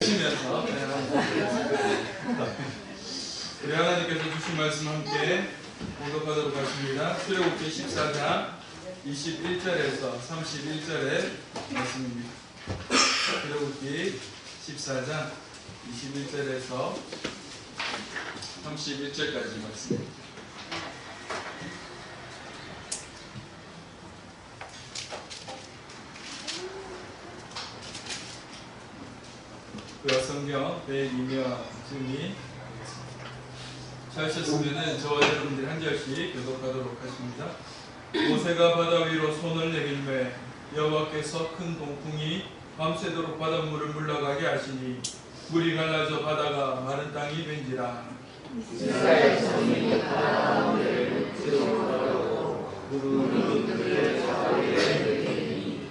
드시면서 우리 하나님께서 주신 말씀 함께 공독하도록 하겠습니다. 출애굽기 14장 21절에서 31절의 말씀입니다. 출애굽기 14장 21절에서 31절까지 말씀입니다. 그 성경 102명 증이 찾으셨으면 저와 여러분들이 한 절씩 교독하도록 하십니다. 모세가 바다 위로 손을 내밀매 여호와께서 큰 동풍이 밤새도록 바닷물을 물러가게 하시니 물이 갈라져 바다가 마른 땅이 된지라. 이스라엘 성민이 바다 가운데를 들어가고 물은 그의 좌우에 들리니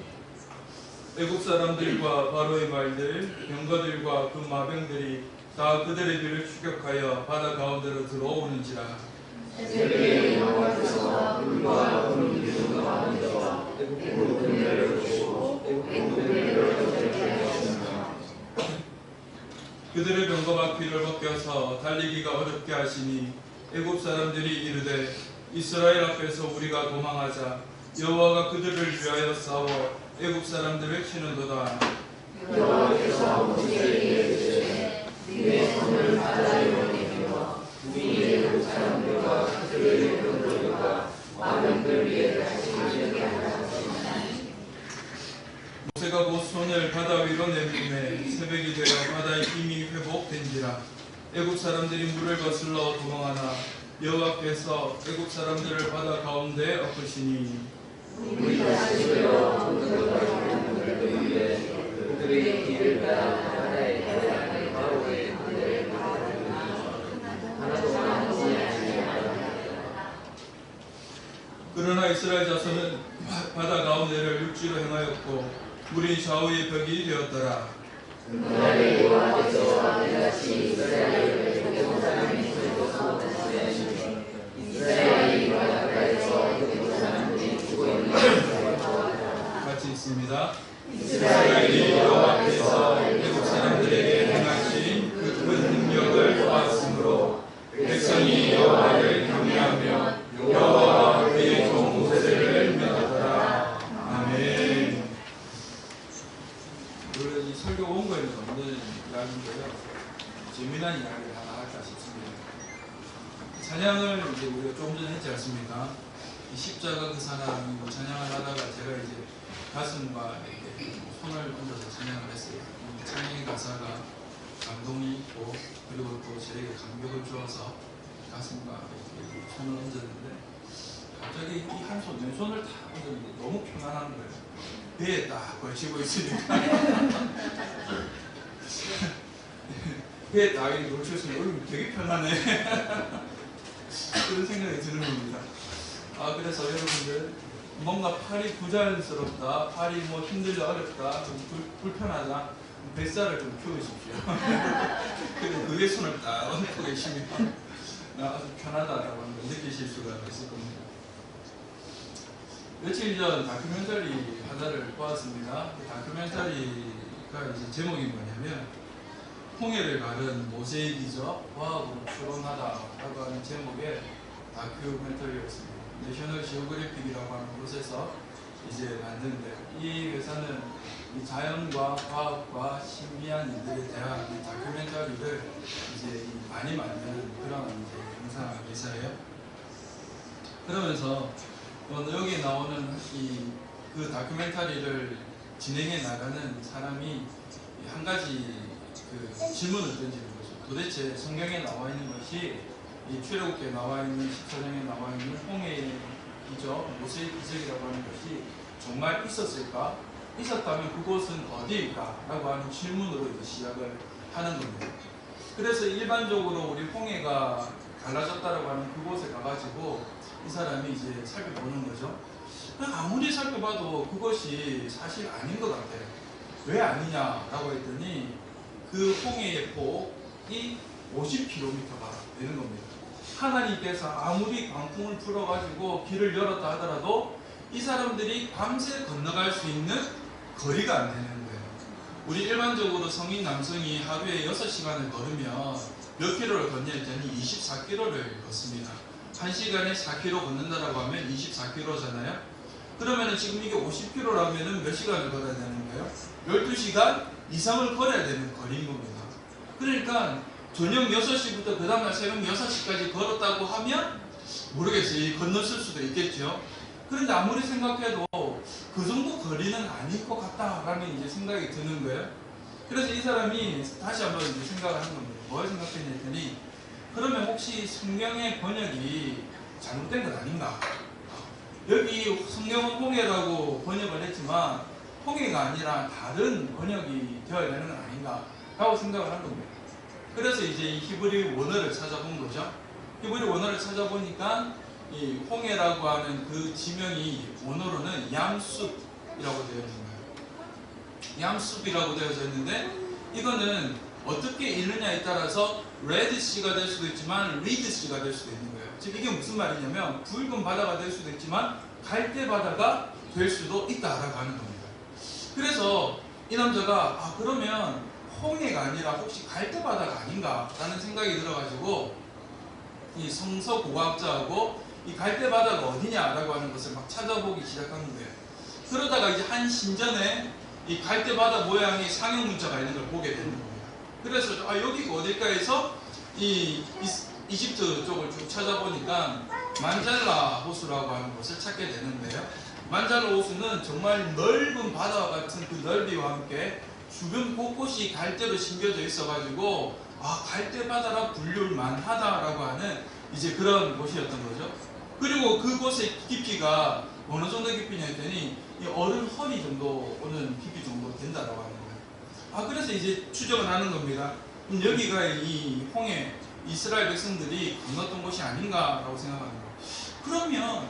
애국 사람들과 바로의 말들 병거들과 그 마병들이 다 그들의 뒤를 추격하여 바다 가운데로 들어오는지라. 새벽에 여호와께서 물과 구름 기둥 가운데와 애국을 내려주시고 애국을 내려주게 하셨으며 그들의 병거 바퀴를 벗겨서 달리기가 어렵게 하시니 애국 사람들이 이르되 이스라엘 앞에서 우리가 도망하자. 여호와가 그들을 위하여 싸워 애국 사람들을 치는도다. 여호와께서 모세에게 이르시되 네의 손을 바다 위로 내밀어 우리 애국 사람들과 그들의 병거들과 마병들 위에 다스리게 하셨으나 모세가 곧 손을 바다 위로 내밀매 새벽이 되어 바다의 힘이 회복된지라. 애국 사람들이 물을 거슬러 도망하나 여호와께서 애국 사람들을 바다 가운데 엎으시니 우리 다스려 그들과 그들 위에 그들의 길을 따라 바다에 바다의 바로에 그들의 하나도 아니하지 않았다. 그러나 이스라엘 자손은 바다 가운데를 육지로 행하였고 물이 좌우의 벽이 되었더라. 그날에 여호와께서 이같이 이스라엘을 애국 사람이 들고서 다스리시니 이스라엘이 바닷가에서 애국 사람들이 죽어 있는 것을 보았더라. 같이 있습니다. 이스라엘이 여호와께서 애국 사람들에게 행하신 그 큰 능력을 보았으므로 백성이 여호와를 경외하며 여호와와 그의 종 모세를 믿었더라. 아멘. 오늘 이 설교 원고에는 없는 이야기인데요. 재미난 이야기를 하나 할까 싶습니다. 찬양을 이제 우리가 조금 전에 했지 않습니까? 이 십자가 그 사람 찬양을 하다가 제가 이제 가슴과 이렇게 손을 얹어서 찬양을 했어요. 찬양의 가사가 감동이 있고 그리고 또 저에게 감격을 주어서 가슴과 이렇게 손을 얹었는데 갑자기 이 한 손, 왼손을 딱 얹었는데 너무 편안한 거예요. 배에 딱 걸치고 있으니까 배에 딱 이렇게 걸쳐 있으면 되게 편하네. 그런 생각이 드는 겁니다. 그래서 여러분들 뭔가 팔이 부자연스럽다, 팔이 뭐 힘들다, 어렵다, 좀 불편하다, 뱃살을 좀 키우십시오. 그리고 그의 손을 딱 얹고 계시면 아주 편하다라고 하는 걸 느끼실 수가 있을 겁니다. 며칠 전 다큐멘터리 하나를 보았습니다. 그 다큐멘터리가 이제 제목이 뭐냐면 홍해를 가른 모세의 기적 과학으로 추론하다라고 하는 제목의 다큐멘터리였습니다. 내셔널 지오그래픽이라고 하는 곳에서 이제 만드는데 이 회사는 이 자연과 과학과 신비한 일들에 대한 이 다큐멘터리를 이제 많이 만드는 그런 이제 영상 회사예요. 그러면서 여기 나오는 그 다큐멘터리를 진행해 나가는 사람이 한 가지 그 질문을 던지는 거죠. 도대체 성경에 나와 있는 것이 이 출애굽기에 나와 있는 14장에 나와 있는 홍해의 기적, 모세의 기적이라고 하는 것이 정말 있었을까? 있었다면 그곳은 어디일까? 라고 하는 질문으로 이제 시작을 하는 겁니다. 그래서 일반적으로 우리 홍해가 갈라졌다라고 하는 그곳에 가가지고 이 사람이 이제 살펴보는 거죠. 아무리 살펴봐도 그것이 사실 아닌 것 같아요. 왜 아니냐라고 했더니 그 홍해의 폭이 50km가 되는 겁니다. 하나님께서 아무리 광풍을 풀어가지고 길을 열었다 하더라도 이 사람들이 밤새 건너갈 수 있는 거리가 안 되는 거예요. 우리 일반적으로 성인 남성이 하루에 6시간을 걸으면 몇 킬로를 걷냐 했더니 24km를 걷습니다. 1시간에 4km 걷는다라고 하면 24km잖아요. 그러면은 지금 이게 50km라면은 몇 시간을 걸어야 되는 거예요? 12시간 이상을 걸어야 되는 거리인 겁니다. 그러니까 저녁 6시부터 그 다음날 새벽 6시까지 걸었다고 하면 모르겠어요. 건넜을 수도 있겠죠. 그런데 아무리 생각해도 그 정도 거리는 아닐 것 같다라는 이제 생각이 드는 거예요. 그래서 이 사람이 다시 한번 이제 생각을 한 겁니다. 뭘 생각했냐 했더니 그러면 혹시 성경의 번역이 잘못된 건 아닌가? 여기 성경은 홍해라고 번역을 했지만 홍해가 아니라 다른 번역이 되어야 되는 건 아닌가? 라고 생각을 한 겁니다. 그래서 이제 이 히브리 원어를 찾아본 거죠. 히브리 원어를 찾아보니까 이 홍해라고 하는 그 지명이 원어로는 얌숲이라고 되어 있는 거예요. 얌숲이라고 되어져 있는데 이거는 어떻게 읽느냐에 따라서 레드시가 될 수도 있지만 리드시가 될 수도 있는 거예요. 즉 이게 무슨 말이냐면 붉은 바다가 될 수도 있지만 갈대 바다가 될 수도 있다라고 하는 겁니다. 그래서 이 남자가 그러면 홍해가 아니라 혹시 갈대 바다가 아닌가 라는 생각이 들어가지고 이 성서고고학자하고 이 갈대 바다가 어디냐라고 하는 것을 막 찾아보기 시작한 거예요. 그러다가 이제 한 신전에 이 갈대 바다 모양의 상형 문자가 있는 걸 보게 되는 겁니다. 그래서 여기가 어딜까 해서 이 이집트 쪽을 쭉 찾아보니까 만잘라 호수라고 하는 곳을 찾게 되는데요. 만잘라 호수는 정말 넓은 바다와 같은 그 넓이와 함께 주변 곳곳이 갈대로 심겨져 있어가지고 갈대 바다라 불릴 만하다라고 하는 이제 그런 곳이었던 거죠. 그리고 그곳의 깊이가 어느 정도 깊이냐 했더니 이 어른 허리 정도 오는 깊이 정도 된다라고 하는 거예요. 그래서 이제 추정을 하는 겁니다. 여기가 이 홍해 이스라엘 백성들이 건넜던 곳이 아닌가라고 생각하는 거예요. 그러면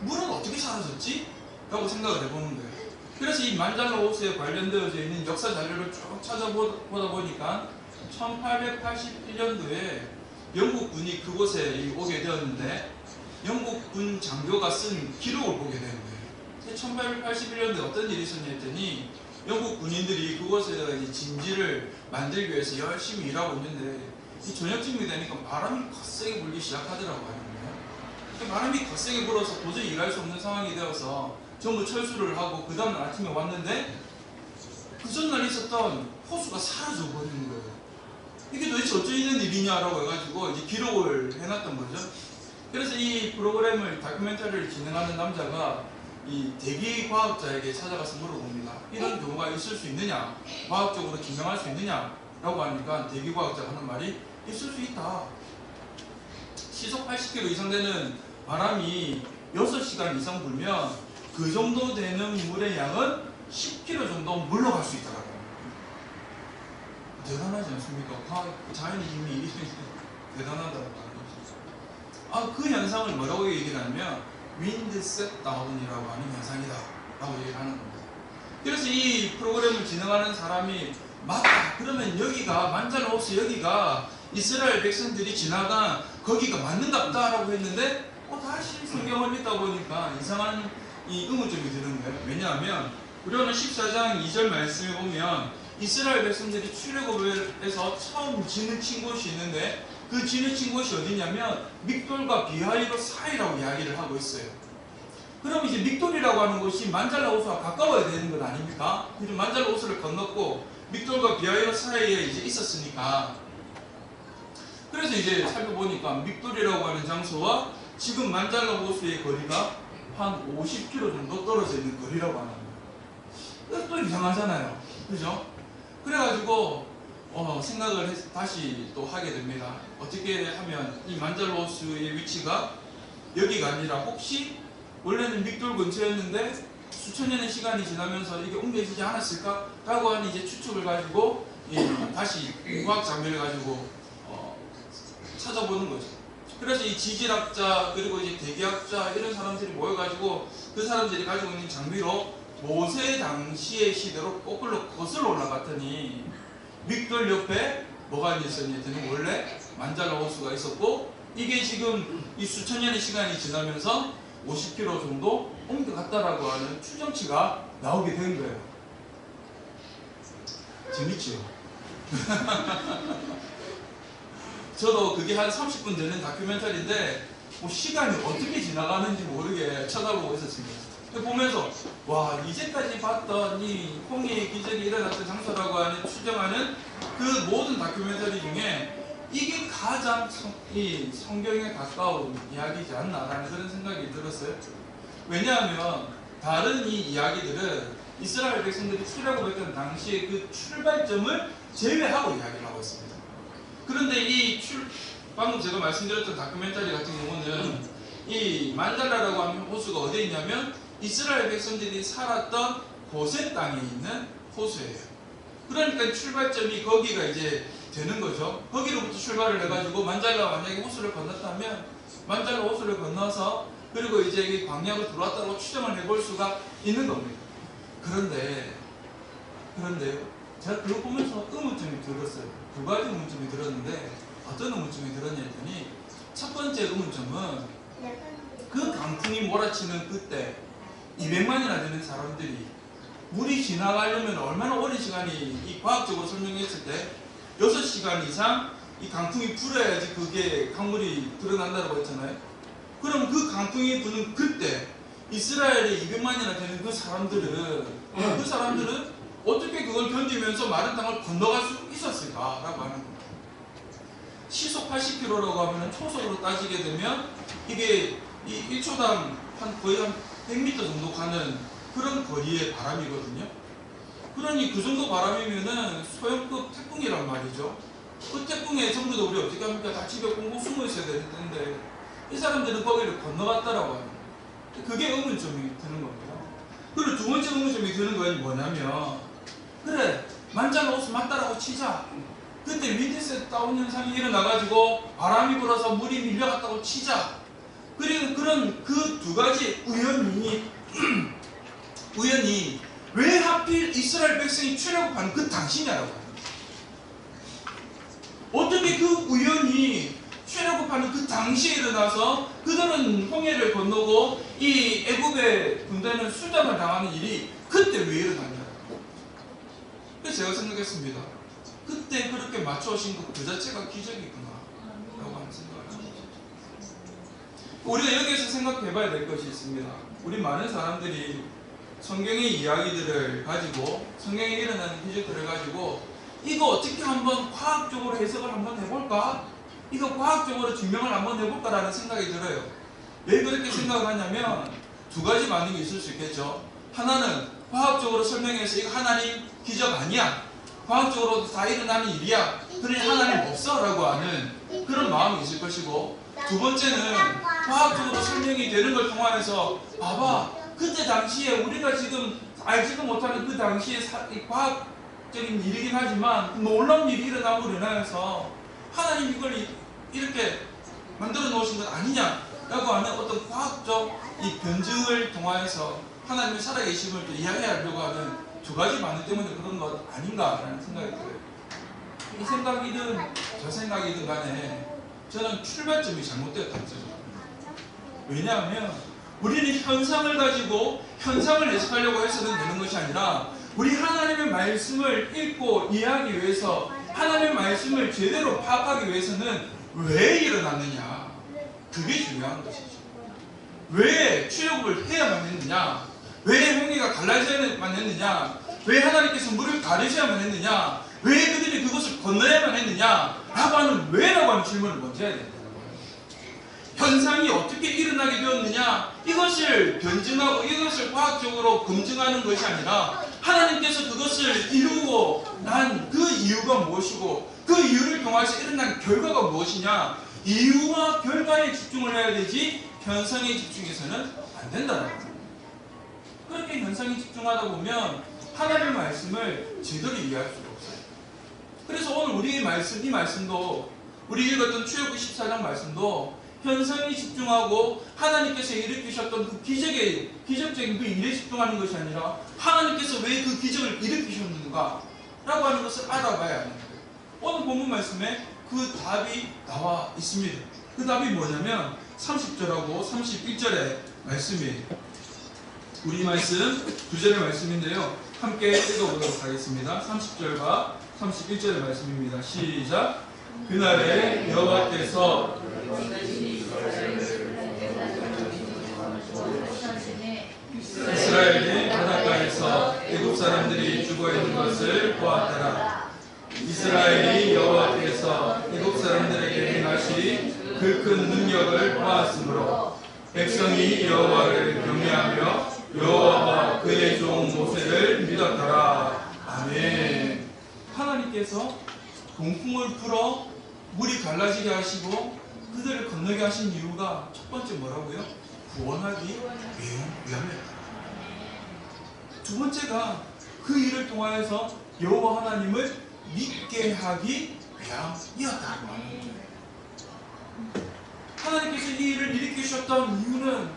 물은 어떻게 사라졌지? 라고 생각을 해보는 거예요. 그래서 이 만잘라 호수에 관련되어져 있는 역사 자료를 쭉 찾아보다 보니까 1881년도에 영국군이 그곳에 오게 되었는데 영국군 장교가 쓴 기록을 보게 되는 거예요. 1881년도에 어떤 일이 있었냐 했더니 영국 군인들이 그곳에 진지를 만들기 위해서 열심히 일하고 있는데 이 저녁쯤이 되니까 바람이 거세게 불기 시작하더라고 하는 거예요. 바람이 거세게 불어서 도저히 일할 수 없는 상황이 되어서 전부 철수를 하고 그 다음날 아침에 왔는데 그 전날 있었던 호수가 사라져 버리는 거예요. 이게 도대체 어쩌 있는 일이냐라고 해가지고 이제 기록을 해놨던 거죠. 그래서 이 프로그램을 다큐멘터리를 진행하는 남자가 이 대기 과학자에게 찾아가서 물어봅니다. 이런 경우가 있을 수 있느냐? 과학적으로 증명할 수 있느냐? 라고 하니까 대기 과학자가 하는 말이 있을 수 있다. 시속 80km 이상 되는 바람이 6시간 이상 불면 그 정도 되는 물의 양은 10km 정도 물러갈 수 있다고 합니다. 대단하지 않습니까? 자연의 힘이 대단하다고 하는 거죠. 그 현상을 뭐라고 얘기하냐면 윈드 셋다운이라고 하는 현상이다 라고 얘기를 하는 겁니다. 그래서 이 프로그램을 진행하는 사람이 맞다. 그러면 여기가 만잘라 호수 여기가 이스라엘 백성들이 지나간 거기가 맞는갑다 라고 했는데 다시 성경을 읽다 보니까 이상한 이 의문점이 드는 거예요. 왜냐하면 우리는 14장 2절 말씀에 보면 이스라엘 백성들이 출애굽에서 처음 지느친 곳이 있는데 그 지느친 곳이 어디냐면 믹돌과 비하이로 사이라고 이야기를 하고 있어요. 그럼 이제 믹돌이라고 하는 곳이 만잘라 호수와 가까워야 되는 것 아닙니까? 그래서 만잘라 호수를 건넜고 믹돌과 비하이로 사이에 이제 있었으니까 그래서 이제 살펴보니까 믹돌이라고 하는 장소와 지금 만잘라 호수의 거리가 한 50km 정도 떨어져 있는 거리라고 하는 거예요. 또 이상하잖아요. 그죠? 그래가지고 생각을 다시 또 하게 됩니다. 어떻게 하면 이 만잘라 호수의 위치가 여기가 아니라 혹시 원래는 믹돌 근처였는데 수천 년의 시간이 지나면서 이게 옮겨지지 않았을까? 라고 하는 이제 추측을 가지고 다시 과학 장비를 가지고 찾아보는 거죠. 그래서 이 지질학자 그리고 이제 대기학자 이런 사람들이 모여가지고 그 사람들이 가지고 있는 장비로 모세 당시의 시대로 거슬러 올라갔더니 믹돌 옆에 뭐가 있었냐 했더니 원래 만잘라 호수가 있었고 이게 지금 이 수천 년의 시간이 지나면서 50km 정도 옮겨갔다라고 하는 추정치가 나오게 된 거예요. 재밌죠? 저도 그게 한 30분 되는 다큐멘터리인데 뭐 시간이 어떻게 지나가는지 모르게 쳐다보고 있었습니다. 보면서 와, 이제까지 봤던 이 홍해의 기적이 일어났던 장소라고 하는 추정하는 그 모든 다큐멘터리 중에 이게 가장 이 성경에 가까운 이야기지 않나라는 그런 생각이 들었어요. 왜냐하면 다른 이 이야기들은 이스라엘 백성들이 출애굽했던 당시의 그 출발점을 제외하고 이야기를 하고 있습니다. 그런데 방금 제가 말씀드렸던 다큐멘터리 같은 경우는 이 만달라라고 하는 호수가 어디에 있냐면 이스라엘 백성들이 살았던 고센 땅에 있는 호수예요. 그러니까 출발점이 거기가 이제 되는 거죠. 거기로부터 출발을 해가지고 만달라 만약에 호수를 건넜다면 만달라 호수를 건너서 그리고 이제 이 광야로 들어왔다고 추정을 해볼 수가 있는 겁니다. 그런데요, 제가 그거 보면서 의문점이 들었어요. 두 가지 의문점이 들었는데 어떤 의문점이 들었냐 했더니 첫 번째 의문점은 그 강풍이 몰아치는 그때 200만이나 되는 사람들이 물이 지나가려면 얼마나 오랜 시간이 이 과학적으로 설명했을 때 6시간 이상 이 강풍이 불어야지 그게 강물이 드러난다고 했잖아요. 그럼 그 강풍이 부는 그때 이스라엘에 200만이나 되는 그 사람들은 어떻게 그걸 견디면서 마른 땅을 건너갈 수 있었을까라고 하는 겁니다. 시속 80km라고 하면 초속으로 따지게 되면 이게 이 1초당 거의 한 100m 정도 가는 그런 거리의 바람이거든요. 그러니 그 정도 바람이면은 소형급 태풍이란 말이죠. 그 태풍에 전부 다 우리 어떻게 합니까? 다 집에 꽁꽁 숨어 있어야 되는 텐데 이 사람들은 거기를 건너갔다라고 합니다. 그게 의문점이 드는 겁니다. 그리고 두 번째 의문점이 드는 건 뭐냐면 그래 만달라 호수 맞다라고 치자. 그때 윈디스 다운 현상이 일어나가지고 바람이 불어서 물이 밀려갔다고 치자. 그리고 그런 그 두 가지 우연히 왜 하필 이스라엘 백성이 출애굽한 그 당시냐라고 합니다. 어떻게 그 우연히 출애굽하는 그 당시에 일어나서 그들은 홍해를 건너고 이 애굽의 군대는 수장을 당하는 일이 그때 왜 일어났냐. 그래서 제가 생각했습니다. 그때 그렇게 맞춰오신 것 그 자체가 기적이구나 라고 하는 생각을 합니다. 우리가 여기에서 생각해봐야 될 것이 있습니다. 우리 많은 사람들이 성경의 이야기들을 가지고 성경에 일어나는 기적들을 가지고 이거 어떻게 한번 과학적으로 해석을 한번 해볼까? 이거 과학적으로 증명을 한번 해볼까라는 생각이 들어요. 왜 그렇게 생각을 하냐면 두 가지 반응이 있을 수 있겠죠. 하나는 과학적으로 설명해서 이거 하나님 기적 아니야. 과학적으로 다 일어나는 일이야. 그러니 하나님 없어 라고 하는 그런 마음이 있을 것이고, 두 번째는 과학적으로 설명이 되는 걸 통해서 봐봐, 그때 당시에 우리가 지금 알지도 못하는 그 당시에 과학적인 일이긴 하지만 놀라운 일이 일어나고 인하여서 하나님 이걸 이렇게 만들어 놓으신 것 아니냐라고 하는 어떤 과학적 이 변증을 통해서 하나님의 살아계심을 또 이야기하려고 하는 두 가지 반응 때문에 그런 것 아닌가라는 생각이 들어요. 이 생각이든 저 생각이든 간에 저는 출발점이 잘못되었다고 생각합니다. 왜냐하면 우리는 현상을 가지고 현상을 해석하려고 해서는 되는 것이 아니라 우리 하나님의 말씀을 읽고 이해하기 위해서 하나님의 말씀을 제대로 파악하기 위해서는 왜 일어났느냐, 그게 중요한 것이죠. 왜 출애굽을 해야만 했느냐, 왜 홍해가 갈라져야만 했느냐, 왜 하나님께서 물을 가르셔야만 했느냐, 왜 그들이 그것을 건너야만 했느냐 라고 하는 왜라고 하는 질문을 먼저 해야 된다는 거예요. 현상이 어떻게 일어나게 되었느냐, 이것을 변증하고 이것을 과학적으로 검증하는 것이 아니라 하나님께서 그것을 이루고 난 그 이유가 무엇이고 그 이유를 통해서 일어난 결과가 무엇이냐, 이유와 결과에 집중을 해야 되지 현상에 집중해서는 안 된다는 거예요. 그렇게 현상에 집중하다 보면 하나님의 말씀을 제대로 이해할 수가 없어요. 그래서 오늘 우리의 말씀, 이 말씀도 우리 읽었던 출애굽기 14장 말씀도 현상에 집중하고 하나님께서 일으키셨던 그 기적적인 그 일에 집중하는 것이 아니라 하나님께서 왜 그 기적을 일으키셨는가 라고 하는 것을 알아봐야 하는 거예요. 오늘 본문 말씀에 그 답이 나와 있습니다. 그 답이 뭐냐면 30절하고 31절의 말씀이에요. 우리 말씀 2절의 말씀인데요. 함께 읽어보도록 하겠습니다. 30절과 31절의 말씀입니다. 시작. 그날에 여호와께서 이스라엘이 바닷가에서 애굽 사람들이 죽어 있는 것을 보았더라. 이스라엘이 여호와께서 애굽 사람들에게 행하시 그 큰 능력을 보았으므로 백성이 여호와를 경외하며 여호와와 그의 종 모세를 믿었더라. 아멘. 하나님께서 동풍을 풀어 물이 갈라지게 하시고 그들을 건너게 하신 이유가 첫 번째 뭐라고요? 구원하기 위함이었다. 두 번째가 그 일을 통하여서 여호와 하나님을 믿게 하기 위함이었다고 하는 거예요. 하나님께서 이 일을 일으키셨던 이유는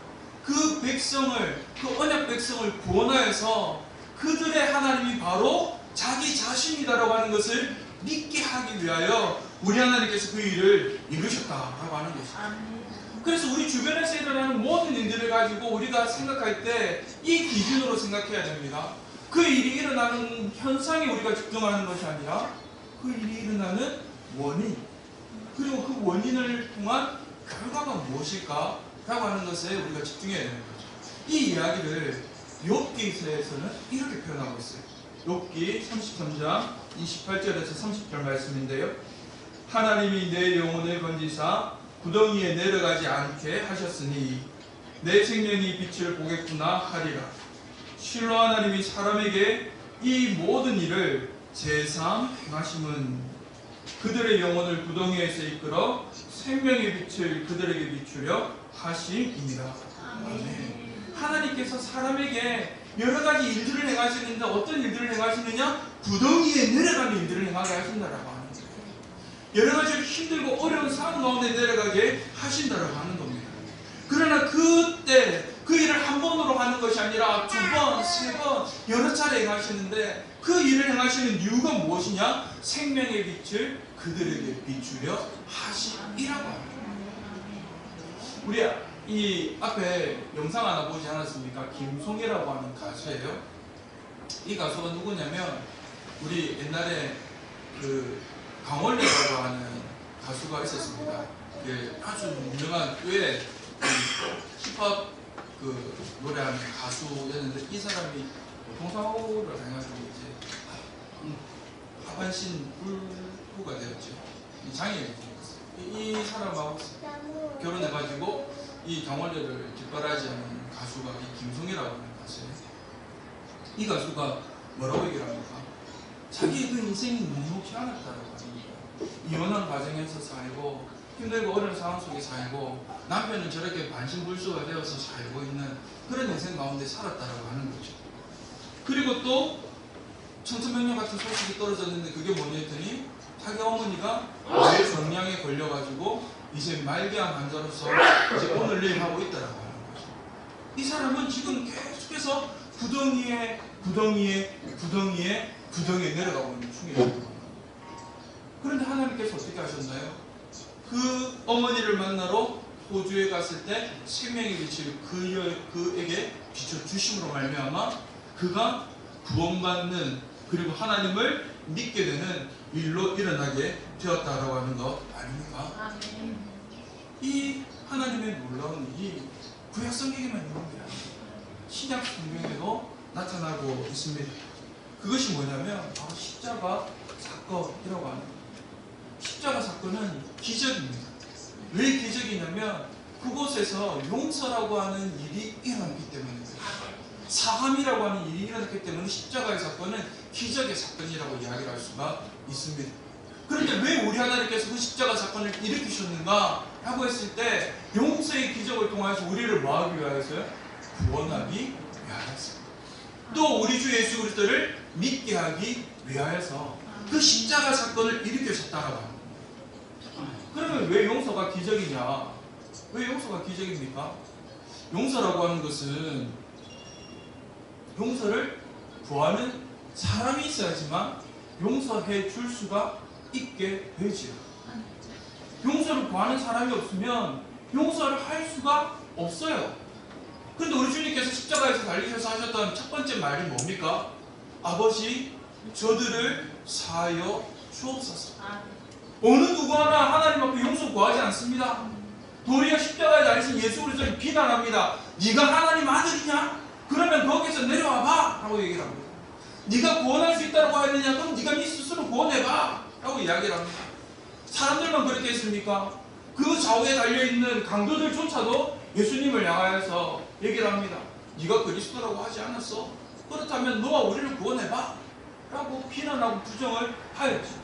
그 백성을, 그 언약 백성을 구원하여서 그들의 하나님이 바로 자기 자신이다라고 하는 것을 믿게 하기 위하여 우리 하나님께서 그 일을 이루셨다라고 하는 것입니다. 그래서 우리 주변에서 일어나는 모든 일들을 가지고 우리가 생각할 때 이 기준으로 생각해야 됩니다. 그 일이 일어나는 현상에 우리가 집중하는 것이 아니라 그 일이 일어나는 원인, 그리고 그 원인을 통한 결과가 무엇일까? 라고 하는 것에 우리가 집중해야 되는 거죠. 이 이야기를 욥기서에서는 이렇게 표현하고 있어요. 욥기 33장 28절에서 30절 말씀인데요. 하나님이 내 영혼을 건지사 구덩이에 내려가지 않게 하셨으니 내 생명이 빛을 보겠구나 하리라. 실로 하나님이 사람에게 이 모든 일을 제삼 행하심은 그들의 영혼을 구덩이에서 이끌어 생명의 빛을 그들에게 비추려 하심입니다. 아멘. 하나님께서 사람에게 여러 가지 일들을 행하시는데 어떤 일들을 행하시느냐? 구덩이에 내려가는 일들을 행하게 하신다라고 하는 거예요. 여러 가지 힘들고 어려운 상황 가운데 내려가게 하신다라고 하는 겁니다. 그러나 그때 그 일을 한 번으로 하는 것이 아니라 두 번, 세 번, 여러 차례 행하시는데 그 일을 행하시는 이유가 무엇이냐? 생명의 빛을 그들에게 비추려 하시이라고 합니다. 우리 이 앞에 영상 하나 보지 않았습니까? 김송혜라고 하는 가수예요. 이 가수가 누구냐면 우리 옛날에 그 강원래라고 하는 가수가 있었습니다. 아주 유명한 듀엣 힙합 그 노래하는 가수였는데 이 사람이 교통사고를 해가지고 이제 하반신 불구가 되었죠. 장애인이 되었어요. 이 사람하고 결혼해가지고 이 강원래를 뒷바라지하는 가수가 이 김송희라고 하는 가수예요. 이 가수가 뭐라고 얘기를 합니까? 자기의 그 인생이 묵묵히 않았다라고 합니다. 이혼한 가정에서 살고 힘들고 어려운 상황 속에 살고 남편은 저렇게 반신불수가 되어서 살고 있는 그런 인생 가운데 살았다라고 하는 거죠. 그리고 또 청천벽력 같은 소식이 떨어졌는데 그게 뭐냐 했더니 자기 어머니가 뇌종양에 걸려가지고 이제 말기암 환자로서 이제 오늘 내일 하고 있다라고 하는 거죠. 이 사람은 지금 계속해서 구덩이에 내려가고 있는 중이에요. 그런데 하나님께서 어떻게 하셨나요? 그 어머니를 만나러 호주에 갔을 때 생명의 빛을 그에게 비춰주심으로 말미암아 그가 구원받는 그리고 하나님을 믿게 되는 일로 일어나게 되었다라고 하는 것 아닙니까? 아멘. 이 하나님의 놀라운 일이 구약 성경에만 있는 게 아니에요. 신약 성경에도 나타나고 있습니다. 그것이 뭐냐면 바로 십자가 사건이라고 하는 거예요. 십자가 사건은 기적입니다. 왜 기적이냐면 그곳에서 용서라고 하는 일이 일어났기 때문입니다. 사함이라고 하는 일이 일어났기 때문에 십자가의 사건은 기적의 사건이라고 이야기를 할 수가 있습니다. 그런데 왜 우리 하나님께서 그 십자가 사건을 일으키셨는가 하고 했을 때 용서의 기적을 통해서 우리를 뭐하기 위하여서요? 구원하기 위하여서 또 우리 주 예수 그리스도를 믿게 하기 위하여서 그 십자가 사건을 일으키셨다라고 합니다. 그러면 왜 용서가 기적이냐? 왜 용서가 기적입니까? 용서라고 하는 것은 용서를 구하는 사람이 있어야지만 용서해 줄 수가 있게 되지요. 용서를 구하는 사람이 없으면 용서를 할 수가 없어요. 그런데 우리 주님께서 십자가에서 달리셔서 하셨던 첫 번째 말이 뭡니까? 아버지 저들을 사하여 주옵소서. 어느 누구 하나 하나님 앞에 용서 구하지 않습니다. 도리어 십자가에 달리신 예수 그리스도를 비난합니다. 네가 하나님 아들이냐? 그러면 거기서 내려와봐 라고 얘기를 합니다. 네가 구원할 수 있다고 하느냐? 그럼 네가 네 스스로 구원해봐 라고 이야기를 합니다. 사람들만 그렇게 했습니까? 그 좌우에 달려있는 강도들조차도 예수님을 향하여서 얘기를 합니다. 네가 그리스도라고 하지 않았어? 그렇다면 너와 우리를 구원해봐 라고 비난하고 부정을 하였죠.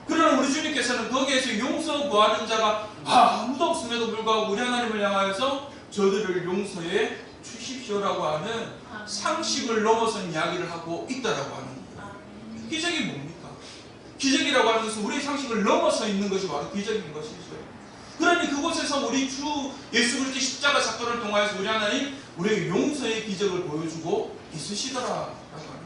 그러나 우리 주님께서는 거기에서 용서 구하는 자가 아무도 없음에도 불구하고 우리 하나님을 향하여서 저들을 용서해 주십시오라고 하는 상식을 넘어선 이야기를 하고 있다라고 하는 거예요. 기적이 뭡니까? 기적이라고 하는 것은 우리의 상식을 넘어서 있는 것이 바로 기적인 것이죠. 그러니 그곳에서 우리 주 예수 그리스도의 십자가 사건을 통하여서 우리 하나님 우리에게 용서의 기적을 보여주고 있으시더라라고 하는 거예요.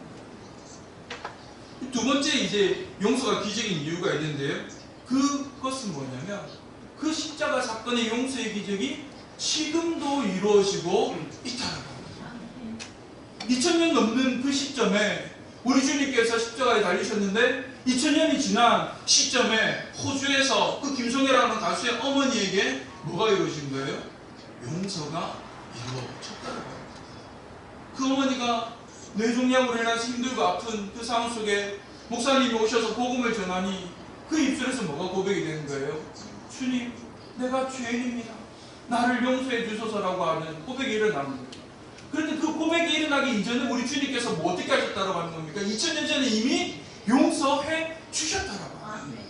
두 번째 이제 용서가 기적인 이유가 있는데요. 그것은 뭐냐면 그 십자가 사건의 용서의 기적이 지금도 이루어지고 있다는 겁니다. 2000년 넘는 그 시점에 우리 주님께서 십자가에 달리셨는데 2000년이 지난 시점에 호주에서 그 김성애라는 가수의 어머니에게 뭐가 이루어진 거예요? 용서가 이루어졌다는 겁니다. 그 어머니가 뇌종양으로 인해서 힘들고 아픈 그 상황 속에 목사님이 오셔서 복음을 전하니 그 입술에서 뭐가 고백이 되는 거예요? 주님, 내가 죄인입니다. 나를 용서해 주소서라고 하는 고백이 일어나는 거예요. 그런데 그 고백이 일어나기 이전에 우리 주님께서 뭐 어떻게 하셨다고 하는 겁니까? 2000년 전에 이미 용서해 주셨다라고 하는 거예요.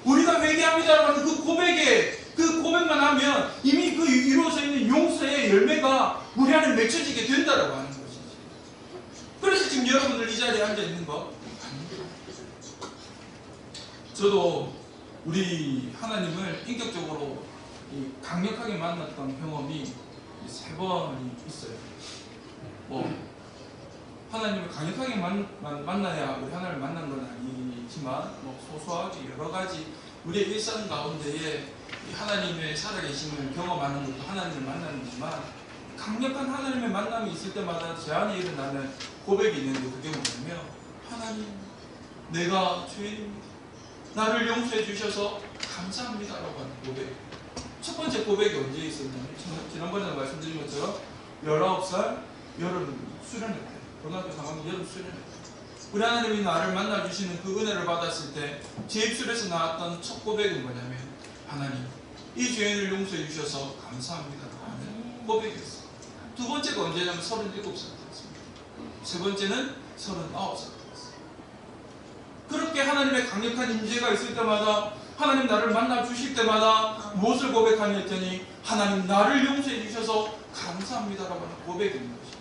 우리가 회개합니다라고 하는 그 고백만 하면 이미 그 이루어져 있는 용서의 열매가 우리 안에 맺혀지게 된다라고 하는 것이지. 그래서 지금 여러분들 이 자리에 앉아 있는 거 아닙니다. 저도 우리 하나님을 인격적으로 강력하게 만났던 경험이 3번이 있어요. 하나님을 강력하게 만나야 우리 하나님을 만난 건 아니지만 소소하게 여러 가지 우리의 일상 가운데에 하나님의 살아계심을 경험하는 것도 하나님을 만나는 거지만 강력한 하나님의 만남이 있을 때마다 제 안에 일어나는 고백이 있는데 그게 뭐냐면 하나님, 내가 죄인입니다. 나를 용서해 주셔서 감사합니다라고 하는 고백. 첫 번째 고백이 언제 있었냐면 지난번에 말씀드린 것처럼 19살 여름 수련회 때, 고등학교 3학년 여름 수련회 때 우리 하나님이 나를 만나주시는 그 은혜를 받았을 때 제 입술에서 나왔던 첫 고백은 뭐냐면 하나님, 이 죄인을 용서해 주셔서 감사합니다라고 하는 고백이었어요. 두 번째가 언제냐면 37살 때였습니다. 세 번째는 39살 때였어요. 그렇게 하나님의 강력한 임재가 있을 때마다 하나님 나를 만나 주실 때마다 무엇을 고백하니 했더니 하나님 나를 용서해 주셔서 감사합니다라고 하는 고백이 있는 것이죠.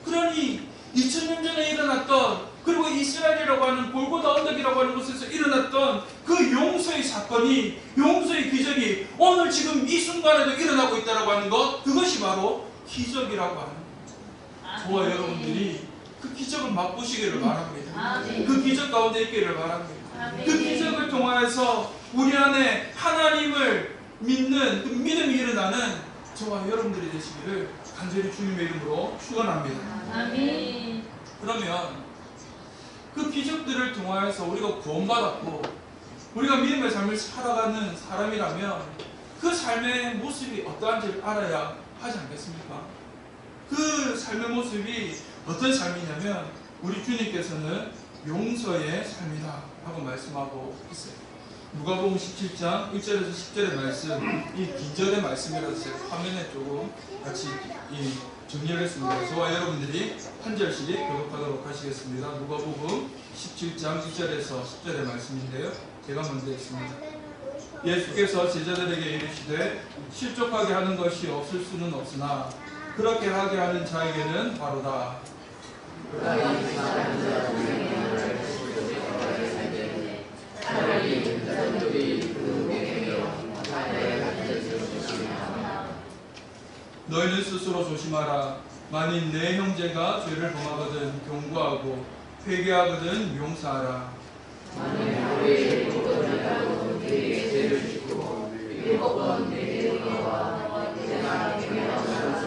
그러니 2000년 전에 일어났던 그리고 이스라엘이라고 하는 골고다 언덕이라고 하는 곳에서 일어났던 그 용서의 사건이 용서의 기적이 오늘 지금 이 순간에도 일어나고 있다고 하는 것, 그것이 바로 기적이라고 하는 겁니다. 저와 여러분들이 그 기적을 맛보시기를 바랍니다. 그 기적 가운데 있기를 바랍니다. 그 기적을 통하여서 우리 안에 하나님을 믿는 그 믿음이 일어나는 저와 여러분들이 되시기를 간절히 주님의 이름으로 축원합니다. 아멘. 그러면 그 기적들을 통하여서 우리가 구원받았고 우리가 믿음의 삶을 살아가는 사람이라면 그 삶의 모습이 어떠한지를 알아야 하지 않겠습니까? 그 삶의 모습이 어떤 삶이냐면 우리 주님께서는 용서의 삶이다 하고 말씀하고 있어요. 누가복음 17장 1절에서 10절의 말씀, 이 기절의 말씀이라서 제가 화면에 조금 같이 정리를 했습니다. 저와 여러분들이 한 절씩 교독하도록 하시겠습니다. 누가복음 17장 1절에서 10절의 말씀인데요. 제가 먼저 읽습니다. 예수께서 제자들에게 이르시되 실족하게 하는 것이 없을 수는 없으나 그렇게 하게 하는 자에게는 바로다. 너희는 스스로 조심하라. 만일 내 형제가 죄를 범하거든 경고하고 회개하거든 용서하라. 만일 너희의 일곱번이라도 그에게 죄를 짓고 7번 회개하거나 내가 회개하고 나서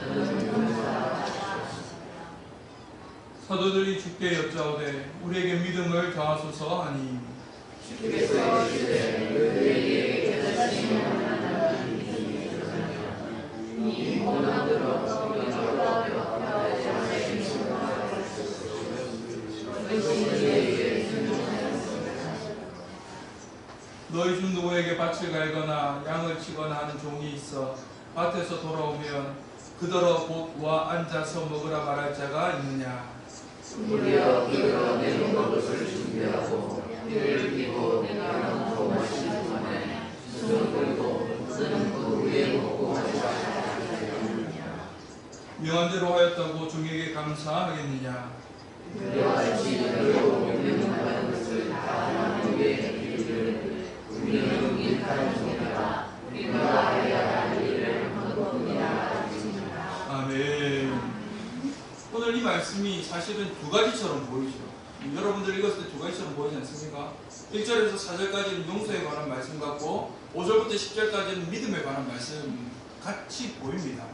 너는 용서하라. 주께 여짜오되 우리에게 믿음을 더하소서 하니 주께서 이르시되 너희에게 깨닫지 못하는 믿음이 있으면 이 고난으로 성경으로 바다에 너희 중 누구에게 밭을 갈거나 양을 치거나 하는 종이 있어 밭에서 돌아오면 그더러 곧 와 앉아서 먹으라 말할 자가 있느냐. 우리여 그가 내는 것을 준비하고 이를 끼고 나는 마시는 동안에 손을 들고 쓰는 그 위에 먹고 마시라. 명한 대로 하였다고 종에게 감사하겠느냐. 그와 같이 너희도 명령받은 것을 다 하는 후에 이르기를 우리는 일하는 종이라 우리가 하여야 할 일을 하는 뿐이라. 아멘. 오늘 이 말씀이 사실은 두 가지처럼 보이죠. 여러분들 읽었을 때 두 가지처럼 보이지 않습니까? 1절에서 4절까지는 용서에 관한 말씀 같고 5절부터 10절까지는 믿음에 관한 말씀 같이 보입니다.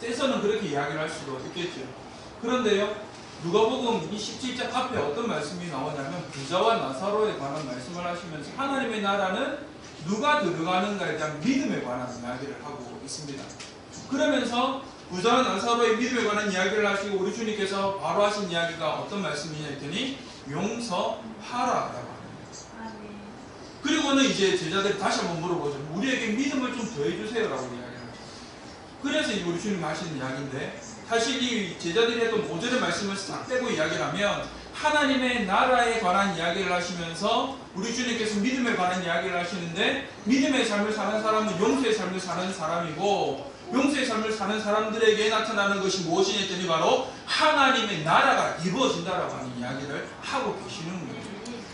떼서는 그렇게 이야기를 할 수도 있겠죠. 그런데요, 누가복음 이 17장 앞에 어떤 말씀이 나오냐면 부자와 나사로에 관한 말씀을 하시면서 하나님의 나라는 누가 들어가는가에 대한 믿음에 관한 이야기를 하고 있습니다. 그러면서 부자와 나사로의 믿음에 관한 이야기를 하시고 우리 주님께서 바로 하신 이야기가 어떤 말씀이냐 했더니 용서하라라고 합니다. 그리고는 이제 제자들이 다시 한번 물어보죠. 우리에게 믿음을 좀 더해주세요라고 이야기를 하죠. 그래서 우리 주님 하시는 이야기인데 사실 이 제자들이 했던 5절의 말씀을 싹 빼고 이야기를 하면 하나님의 나라에 관한 이야기를 하시면서 우리 주님께서 믿음에 관한 이야기를 하시는데 믿음의 삶을 사는 사람은 용서의 삶을 사는 사람이고 용서의 삶을 사는 사람들에게 나타나는 것이 무엇이냐 했더니 바로 하나님의 나라가 이루어진다라고 하는 이야기를 하고 계시는 거예요.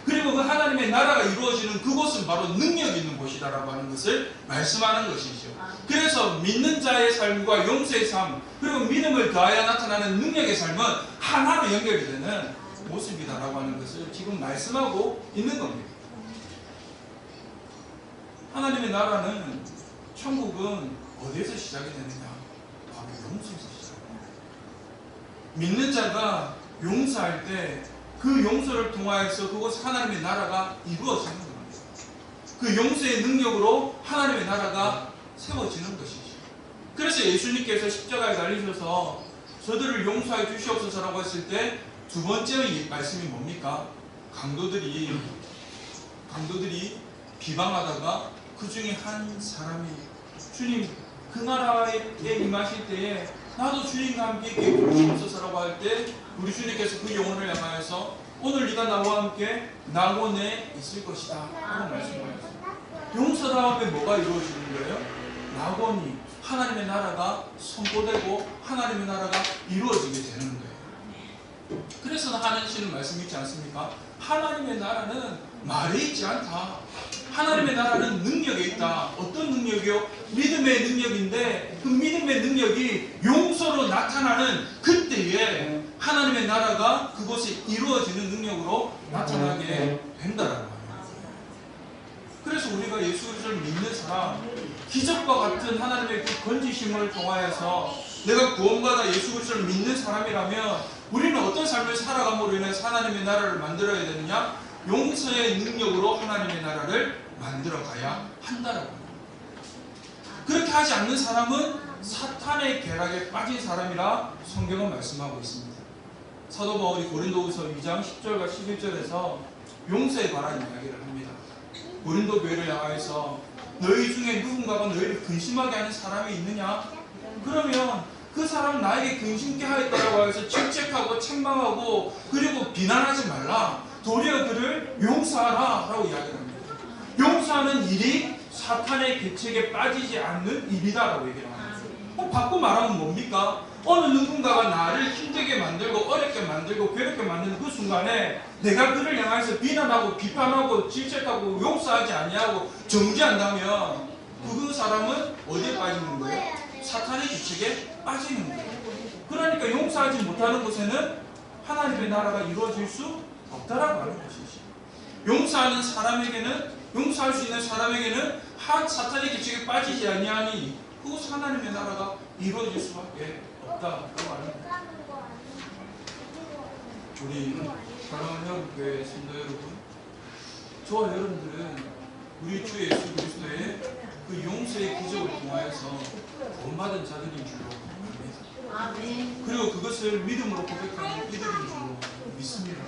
그리고 그 하나님의 나라가 이루어지는 그곳은 바로 능력 있는 곳이다라고 하는 것을 말씀하는 것이죠. 그래서 믿는 자의 삶과 용서의 삶 그리고 믿음을 더하여 나타나는 능력의 삶은 하나로 연결이 되는 모습이다라고 하는 것을 지금 말씀하고 있는 겁니다. 하나님의 나라는 천국은 어디에서 시작이 되느냐? 바로 용서에서 시작합니다. 믿는 자가 용서할 때 그 용서를 통하여서 그곳 하나님의 나라가 이루어지는 겁니다. 그 용서의 능력으로 하나님의 나라가 세워지는 것이죠. 그래서 예수님께서 십자가에 달리셔서 저들을 용서해 주시옵소서라고 했을 때 두 번째 말씀이 뭡니까? 강도들이 비방하다가 그 중에 한 사람이 주님 그 나라에 임하실 때에 나도 주님과 함께 있게 해주시옵소서라고 할 때 우리 주님께서 그 영혼을 향하여서 오늘 네가 나와 함께 낙원에 있을 것이다 라고 말씀하셨어요. 용서 다음에 뭐가 이루어지는 거예요? 낙원이 하나님의 나라가 선포되고 하나님의 나라가 이루어지게 되는 거예요. 그래서 하나님께서는 말씀 있지 않습니까? 하나님의 나라는 말에 있지 않다. 하나님의 나라는 능력에 있다. 어떤 능력이요? 믿음의 능력인데 그 믿음의 능력이 용서로 나타나는 그때에 하나님의 나라가 그곳에 이루어지는 능력으로 나타나게 된다라는 거예요. 그래서 우리가 예수 그리스도를 믿는 사람, 기적과 같은 하나님의 그 건지심을 통하여서 내가 구원받아 예수 그리스도를 믿는 사람이라면 우리는 어떤 삶을 살아감으로 인해서 하나님의 나라를 만들어야 되느냐? 용서의 능력으로 하나님의 나라를 만들어가야 한다라고 합니다. 그렇게 하지 않는 사람은 사탄의 계략에 빠진 사람이라 성경은 말씀하고 있습니다. 사도 바울이 고린도후서 2장 10절과 11절에서 용서에 관한 이야기를 합니다. 고린도 교회를 향하여서 너희 중에 누군가가 너희를 근심하게 하는 사람이 있느냐? 그러면 그 사람 나에게 근심케 하였다고 해서 질책하고 책망하고 그리고 비난하지 말라. 도리어 그를 용서하라 라고 이야기합니다. 용서하는 일이 사탄의 계책에 빠지지 않는 일이다라고 얘기를 합니다. 바꿔 말하면 뭡니까? 어느 누군가가 나를 힘들게 만들고 어렵게 만들고 괴롭게 만드는 그 순간에 내가 그를 향해서 비난하고 비판하고 질책하고 용서하지 아니하고 정죄한다면 그 사람은 어디에 빠지는 거예요? 사탄의 계책에 빠지는 거예요. 그러니까 용서하지 못하는 곳에는 하나님의 나라가 이루어질 수 없다라고 하는 것이죠. 용서하는 사람에게는 용서할 수 있는 사람에게는 사탄의 계책에 빠지지 아니하니 그곳 하나님의 나라가 이루어질 수밖에 없다라고 하는 거예요. 우리 사랑하는 여러분교회 성도 여러분, 저와 여러분들은 우리 주 예수 그리스도의 그 용서의 기적을 통하여서 구원받은 자들인 줄로 압니다. 그리고 그것을 믿음으로 고백하는 이들인 줄로 믿습니다.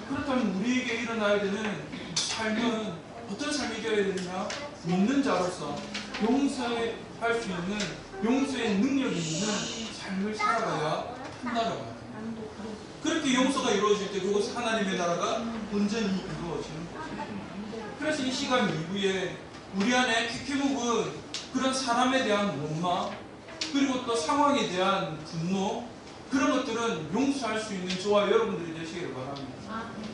그렇다면 우리에게 일어나야 되는 삶은 어떤 삶이 되어야 되느냐? 믿는 자로서 용서할 수 있는, 용서의 능력이 있는 삶을 살아가야 한다라고 합니다. 그렇게 용서가 이루어질 때 그곳 하나님의 나라가 온전히 이루어지는 거죠. 그래서 이 시간 이후에 우리 안에 캐캐묵은 그런 사람에 대한 원망, 그리고 또 상황에 대한 분노, 그런 것들은 용서할 수 있는 저와 여러분들이 되시기를 바랍니다.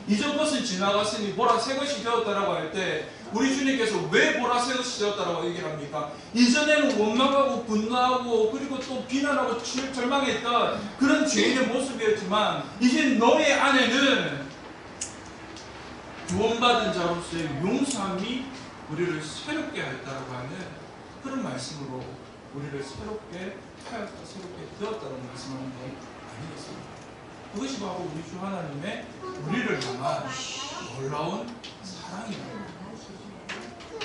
이전 것은 지나갔으니 보라 새 것이 되었다라고 할 때 우리 주님께서 왜 보라 새 것이 되었다라고 얘기를 합니까? 이전에는 원망하고 분노하고 그리고 또 비난하고 절망했던 그런 죄인의 모습이었지만 이제 너의 안에는 구원받은 자로서의 용서함이 우리를 새롭게 하였다라고 하는 그런 말씀으로 우리를 새롭게 하였다, 새롭게 되었다는 말씀하는 것 아니겠습니까? 그것이 바로 우리 주 하나님의 우리를 향한 놀라운 사랑입니다.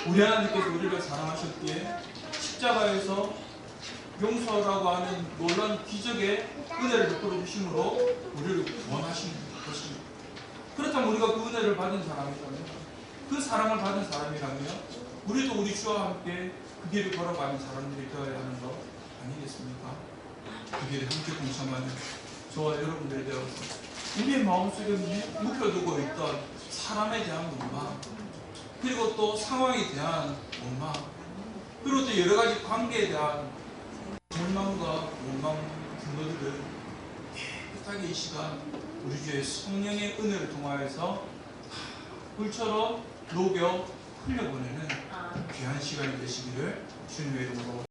우리 하나님께서 우리를 사랑하셨기에 십자가에서 용서라고 하는 놀라운 기적의 은혜를 베풀어 주심으로 우리를 구원하신 것입니다. 그렇다면 우리가 그 은혜를 받은 사람이라면, 그 사랑을 받은 사람이라면 우리도 우리 주와 함께 그 길을 걸어가는 사람들이 되어야 하는 것 아니겠습니까? 그 길에 함께 동참하는 저와 여러분들이 되어서 우리의 마음속에 묵혀두고 있던 사람에 대한 원망, 그리고 또 상황에 대한 원망, 그리고 또 여러 가지 관계에 대한 절망과 원망, 분노들을 깨끗하게 이 시간 우리 주의 성령의 은혜를 통하여서 물처럼 녹여 흘려보내는 귀한 시간이 되시기를 주님의 이름으로